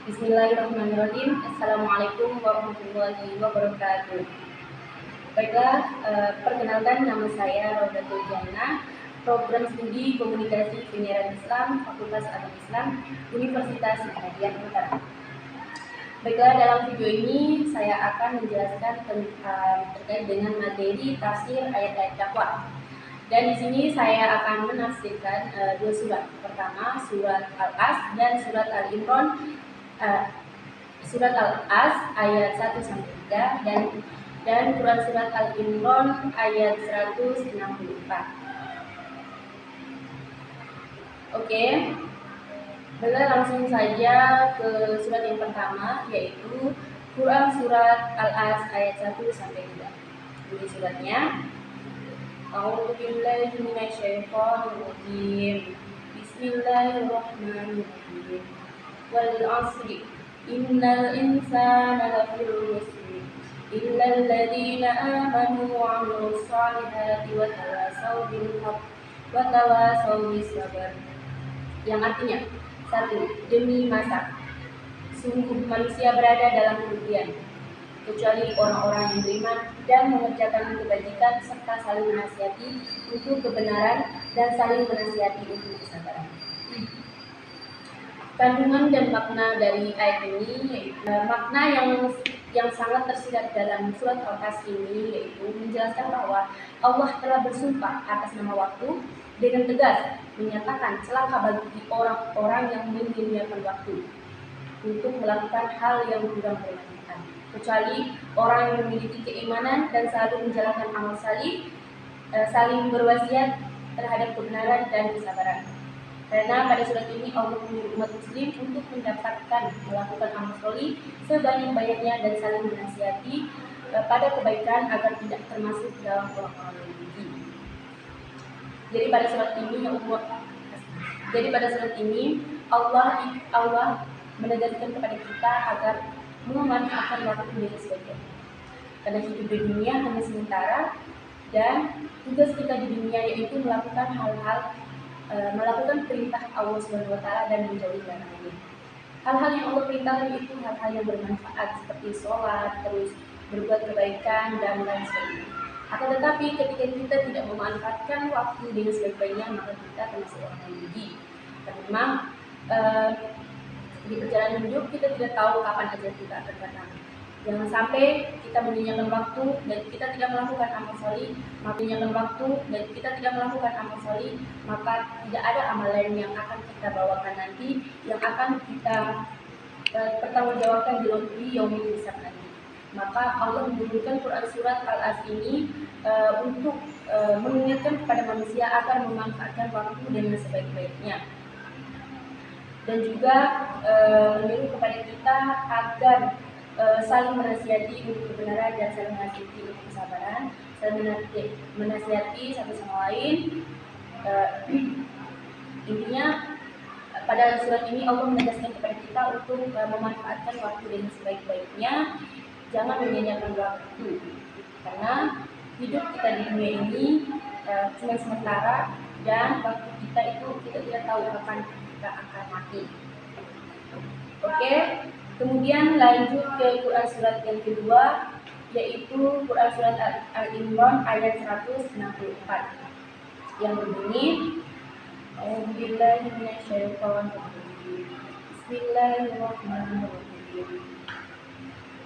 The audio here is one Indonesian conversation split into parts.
Bismillahirrahmanirrahim. Assalamualaikum warahmatullahi wabarakatuh. Baiklah, perkenalkan nama saya Raudatul Jannah, Program Studi Komunikasi Penyiaran Islam, Fakultas Agama Islam, Universitas Muhammadiyah Mataram. Baiklah, dalam video ini saya akan menjelaskan terkait dengan materi tafsir ayat-ayat dakwah. Dan di sini saya akan menafsirkan dua surat. Pertama, surat Al-As dan surat Al-Imran. Surat Al-As ayat 1 sampai 3 dan Quran surat Al-Imran ayat 164. Oke. Baiklah, langsung saja ke surat yang pertama, yaitu Quran surat Al-As ayat 1 sampai 3. Ini suratnya. A'udzu billahi minasyaitonir rajim. Bismillahirrahmanirrahim. Wal 'asri innal insana lafi khusr illa alladziina aamanu wa 'amilus shalihati wa tawasaw bil haqq wa tawasaw bis sabr. Yang artinya, 1. Demi masa, sungguh manusia berada dalam kerugian, kecuali orang-orang yang beriman dan mengerjakan kebajikan serta saling menasihati untuk kebenaran dan saling menasihati untuk kesabaran. Kandungan dan makna dari ayat ini yaitu makna yang sangat tersirat dalam surat Al-As ini, yaitu menjelaskan bahwa Allah telah bersumpah atas nama waktu dengan tegas menyatakan celaka bagi orang-orang yang menyia-nyiakan waktu untuk melakukan hal yang kurang bermanfaat, kecuali orang yang memiliki keimanan dan selalu menjalankan amal salih, saling berwasiat terhadap kebenaran dan kesabaran. Karena pada surat ini Allah menyuruh umat muslim untuk mendapatkan melakukan amal solih sebanyak-banyaknya dan saling menasihati pada kebaikan agar tidak termasuk dalam orang-orang yang rugi. Jadi pada surat ini Allah menegaskan kepada kita agar memanfaatkan waktu dengan sebaik-baiknya. Karena hidup di dunia hanya sementara dan tugas kita di dunia yaitu melakukan perintah Allah SWT dan menjauhi larangannya. Hal-hal yang Allah perintahkan itu hal-hal yang bermanfaat seperti sholat, terus berbuat kebaikan dan lain sebagainya. Akan tetapi ketika kita tidak memanfaatkan waktu dengan sebaik-baiknya, maka kita termasuk orang yang rugi. Karena memang di perjalanan hidup kita tidak tahu kapan ajal kita akan datang. Jangan sampai kita menyia-nyiakan waktu dan kita tidak melakukan amal solih, maka tidak ada amal lain yang akan kita bawakan nanti, yang akan kita pertanggungjawabkan di yaumil hisab nanti. Maka Allah menurunkan Quran surat Al-As ini untuk mengingatkan kepada manusia agar memanfaatkan waktu dengan sebaik-baiknya, dan juga menyuruh kepada kita agar saling menasihati untuk kebenaran dan saling menasihati untuk kesabaran, saling menasihati satu sama lain. Intinya pada surat ini Allah menegaskan kepada kita untuk memanfaatkan waktu dengan sebaik-baiknya, jangan menyia-nyiakan waktu, karena hidup kita di dunia ini cuma sementara dan waktu kita itu kita tidak tahu kapan kita akan mati. Oke. Kemudian lanjut ke Quran surat yang kedua, yaitu Quran surat Al-Imran ayat 164 yang berbunyi, A'udzubillahi minasyaitonirrajim. Bismillahirrahmanirrahim.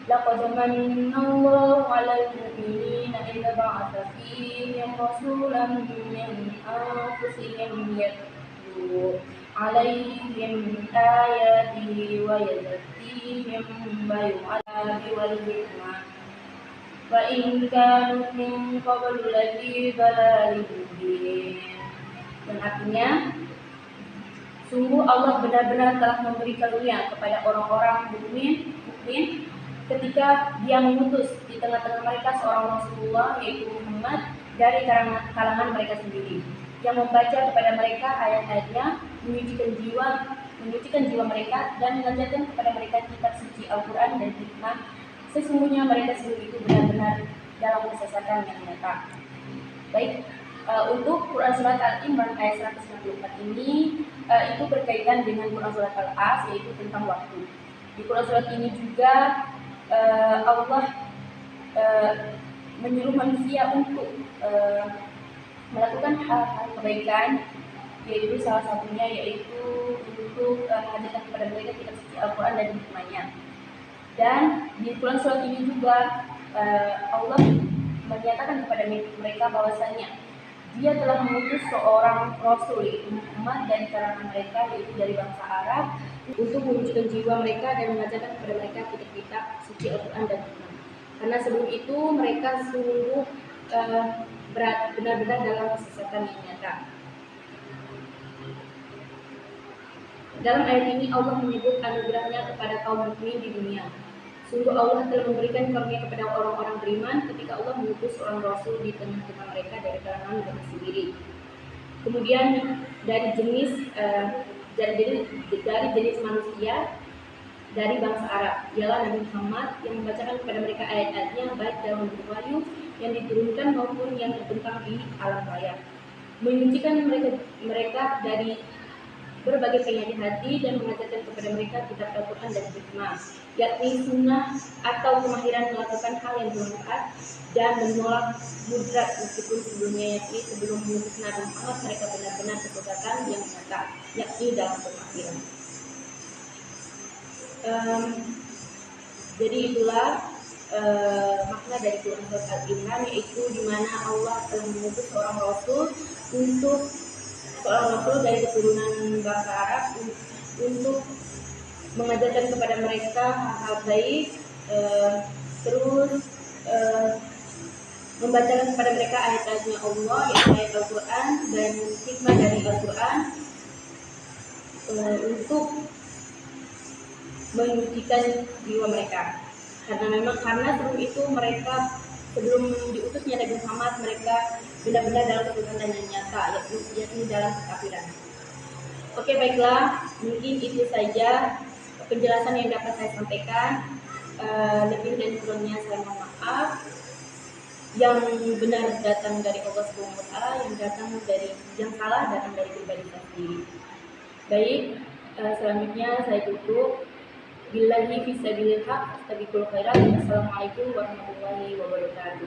Laqad manallahu 'alal mu'minina idza ba'atha fihim rasulan min anfusihim yatlu 'alaihim ayatihi wa yuzakkihim wa yu'allimuhum wal hikmah wa in kanu min qablu lafi dhalalin mubin. Dan artinya, sungguh Allah benar-benar telah memberi karunia kepada orang-orang mukmin ketika Dia mengutus di tengah-tengah mereka seorang Rasulullah, yaitu Muhammad, dari kalangan mereka sendiri, yang membaca kepada mereka ayat-ayatnya, menyucikan jiwa mereka dan mengajarkan kepada mereka kitab suci Al-Quran dan hikmah. Sesungguhnya mereka sendiri itu benar-benar dalam kesesatan yang nyata. Baik, untuk Quran surat Al-Imran ayat 194 ini itu berkaitan dengan Quran surat Al-As, yaitu tentang waktu. Di Quran surat ini juga Allah menyuruh manusia untuk melakukan hal-hal kebaikan, yaitu salah satunya yaitu untuk mengajarkan kepada mereka kitab suci Al-Quran dan hikmahnya. Dan di Quran surat ini juga Allah menyatakan kepada mereka bahwasanya Dia telah mengutus seorang Rasul yaitu Muhammad dari kalangan mereka, yaitu dari bangsa Arab, untuk mewujudkan jiwa mereka dan mengajarkan kepada mereka kitab-kitab suci Al-Quran dan hikmah. Karena sebelum itu mereka sungguh benar-benar dalam kesesatan yang nyata. Dalam ayat ini Allah menyebut anugerahnya kepada kaum mukmin di dunia. Sungguh Allah telah memberikan karunia kepada orang-orang beriman ketika Allah mengutus seorang Rasul di tengah-tengah mereka dari kalangan mereka sendiri. Kemudian dari jenis manusia dari bangsa Arab, ialah Nabi Muhammad yang membacakan kepada mereka ayat-ayatnya baik dalam bentuk wahyu yang diturunkan maupun yang terbentang di alam raya, menyucikan mereka dari berbagai penyakit hati dan mengajarkan kepada mereka kitab Al-Quran dan hikmah, yakni sunnah atau kemahiran melakukan hal yang bermanfaat dan menolak mudrat, meskipun sebelumnya yakni sebelum mengutus Nabi Muhammad mereka benar-benar kesesatan yang nyata, yakni dalam kemahiran. Jadi itulah makna dari Quran surat Al-Imran, yaitu di mana Allah telah mengutus seorang Rasul dari keturunan bangsa Arab untuk mengajarkan kepada mereka hal-hal baik, terus membacakan kepada mereka ayat-ayatnya Allah, yaitu ayat Al-Quran dan hikmah dari Al-Quran, untuk menyucikan jiwa mereka. Karena sebelum itu mereka, sebelum diutusnya Nabi Muhammad, mereka benar-benar dalam kesesatan yang nyata, yakni dalam kekafiran. Oke, baiklah, mungkin itu saja penjelasan yang dapat saya sampaikan. Lebih dan kurangnya saya mohon maaf. Yang benar datang dari Allah Subhanahu wa Ta'ala, yang salah datang dari pribadi saya sendiri. Baik, selanjutnya saya tutup. Billahi fisabilillah, astaghfirul khairat. Assalamualaikum warahmatullahi wabarakatuh.